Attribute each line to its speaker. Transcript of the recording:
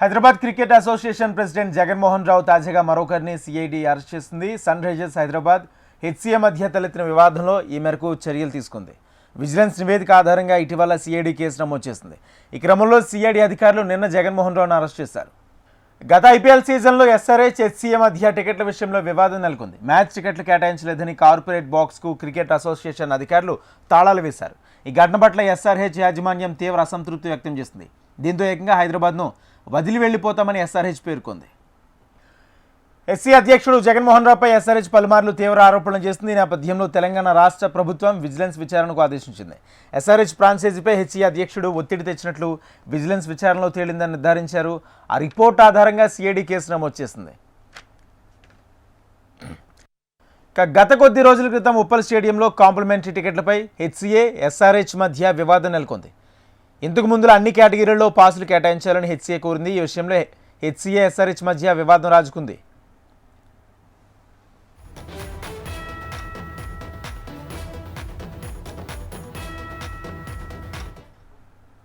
Speaker 1: Hyderabad cricket association president Jaganmohan Rao తాజాగా మరొకరిని CID arrest చేసింది. సన్ రైజర్స్ హైదరాబాద్, హెచ్సిఏ మధ్య తలెత్తిన వివాదంలో ఈ మేరకు చర్యలు తీసుకుంది. విజిలెన్స్ నివేదిక ఆధారంగా ఇటీవల సిఐడి కేసు నమోదు చేసింది. ఈ క్రమంలో సిఐడి అధికారులు నిన్న జగన్మోహన్ రావును అరెస్ట్ చేశారు. గత ఐపీఎల్ సీజన్లో ఎస్ఆర్హెచ్, హెచ్సిఏ మధ్య టికెట్ల విషయంలో వివాదం నెలకొంది. మ్యాచ్ టికెట్లు కేటాయించలేదని కార్పొరేట్ బాక్స్కు క్రికెట్ అసోసియేషన్ అధికారులు తాళాలు వేశారు. ఈ ఘటన పట్ల ఎస్ఆర్హెచ్ యాజమాన్యం తీవ్ర అసంతృప్తి వ్యక్తం చేసింది. దీంతో ఏకంగా హైదరాబాద్ను వదిలి వెళ్లిపోతామని ఎస్ఆర్హెచ్ పేర్కొంది. ఎస్సీ అధ్యక్షుడు జగన్మోహన్ రావుపై ఎస్ఆర్హెచ్ పలుమార్లు తీవ్ర ఆరోపణలు చేస్తుంది. ఈ నేపథ్యంలో తెలంగాణ రాష్ట్ర ప్రభుత్వం విజిలెన్స్ విచారణకు ఆదేశించింది. ఎస్ఆర్హెచ్ ఫ్రాంచైజీపై హెచ్సీ అధ్యక్షుడు ఒత్తిడి తెచ్చినట్లు విజిలెన్స్ విచారణలో తేలిందని నిర్ధారించారు. ఆ రిపోర్ట్ ఆధారంగా సిఐడి కేసు నమోదు చేసింది. గత కొద్ది రోజుల క్రితం ఉప్పల్ స్టేడియంలో కాంప్లిమెంటరీ టికెట్లపై హెచ్సిఏ, ఎస్ఆర్హెచ్ మధ్య వివాదం నెలకొంది. ఇంతకు ముందు అన్ని కేటగిరీల్లో పాసులు కేటాయించాలని హెచ్సిఏ కోరింది. ఈ విషయంలో హెచ్సిఏ, ఎస్ఆర్హెచ్ మధ్య వివాదం రాజుకుంది.